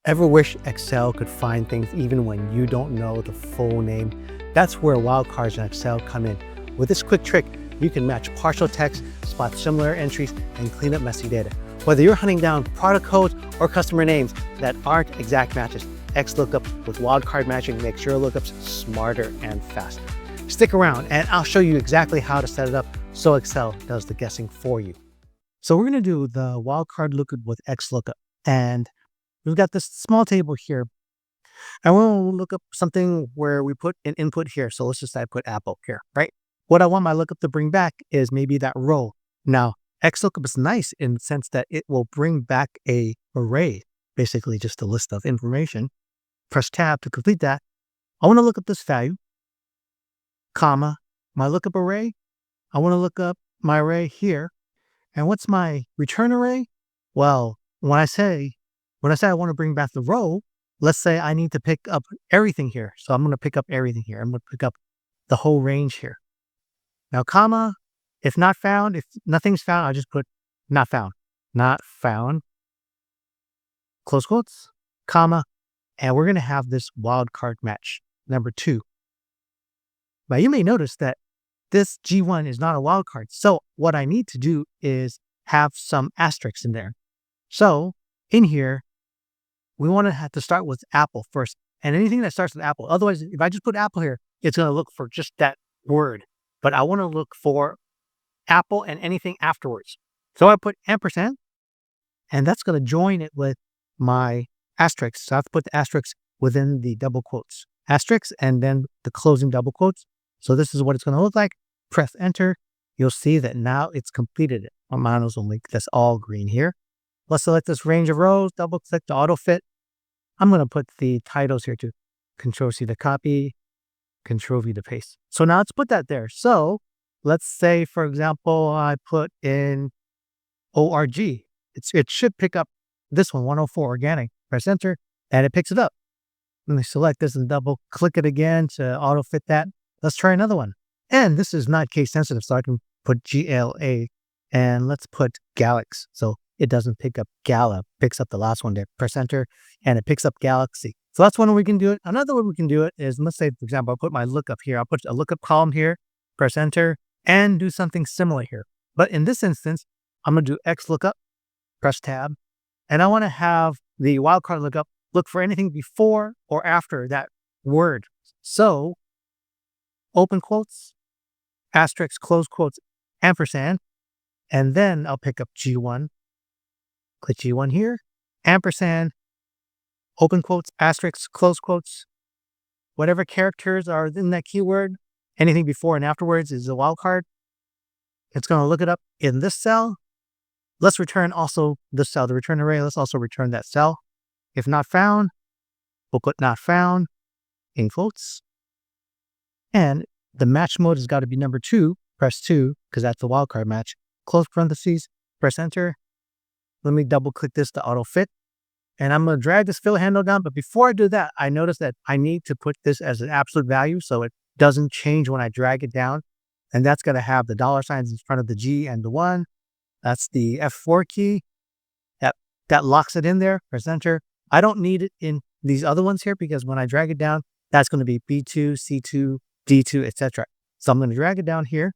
Ever wish Excel could find things even when you don't know the full name? That's where Wildcards and Excel come in. With this quick trick, you can match partial text, spot similar entries, and clean up messy data. Whether you're hunting down product codes or customer names that aren't exact matches, XLOOKUP with wildcard matching makes your lookups smarter and faster. Stick around and I'll show you exactly how to set it up so Excel does the guessing for you. So we're going to do the wildcard lookup with XLOOKUP, and we've got this small table here. I want to look up something where we put an input here. So let's just say I put Apple here, right? What I want my lookup to bring back is maybe that row. Now, XLOOKUP is nice in the sense that it will bring back a array, basically just a list of information. Press tab to complete that. I want to look up this value, comma, my lookup array. I want to look up my array here. And what's my return array? Well, when I say I want to bring back the row, let's say I need to pick up everything here. So I'm going to pick up everything here. I'm going to pick up the whole range here. Now, comma, if not found, if nothing's found, I'll just put not found. Not found. Close quotes, comma, and we're going to have this wildcard match, number 2. But you may notice that this G1 is not a wildcard. So what I need to do is have some asterisks in there. So in here, we want to have to start with Apple first, and anything that starts with Apple. Otherwise, if I just put Apple here, it's going to look for just that word. But I want to look for Apple and anything afterwards. So I put ampersand, and that's going to join it with my asterisk. So I have to put the asterisk within the double quotes. Asterisk and then the closing double quotes. So this is what it's going to look like. Press enter. You'll see that now it's completed it. Mine was only that's all green here. Let's select this range of rows, double click to auto fit. I'm going to put the titles here too. Control C to copy, Control V to paste. So now let's put that there. So let's say, for example, I put in ORG. It should pick up this one, 104 organic. Press enter and it picks it up. Let me select this and double click it again to auto fit that. Let's try another one. And this is not case sensitive, so I can put GLA and let's put Galax. So it doesn't pick up Gala, picks up the last one there. Press enter and it picks up Galaxy. So that's one way we can do it. Another way we can do it is, let's say, for example, I'll put my lookup here. I'll put a lookup column here, press enter, and do something similar here. But in this instance, I'm going to do XLOOKUP, press tab, and I want to have the wildcard lookup look for anything before or after that word. So open quotes, asterisk, close quotes, ampersand, and then I'll pick up G1. Click G1 here, ampersand, open quotes, asterisks, close quotes, whatever characters are in that keyword, anything before and afterwards is a wildcard. It's going to look it up in this cell. Let's return also this cell, the return array. Let's also return that cell. If not found, we'll put not found in quotes. And the match mode has got to be number 2. Press 2 because that's the wildcard match. Close parentheses, press enter. Let me double click this to auto fit. And I'm going to drag this fill handle down. But before I do that, I notice that I need to put this as an absolute value so it doesn't change when I drag it down. And that's going to have the $ signs in front of the G and the 1. That's the F4 key. That locks it in there. Press enter. I don't need it in these other ones here because when I drag it down, that's going to be B2, C2, D2, etc. So I'm going to drag it down here.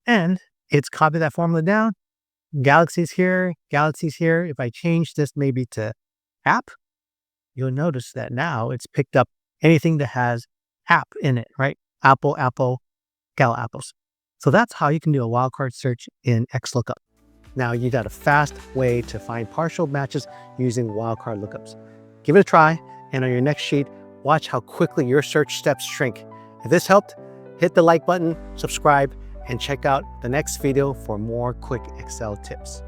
And it's copied that formula down. Galaxy's here, Galaxy's here. If I change this maybe to app, you'll notice that now it's picked up anything that has app in it, right? Apple, Apple, Gal apples. So that's how you can do a wildcard search in XLOOKUP. Now you got a fast way to find partial matches using wildcard lookups. Give it a try, and on your next sheet, watch how quickly your search steps shrink. If this helped, hit the like button, subscribe, and check out the next video for more quick Excel tips.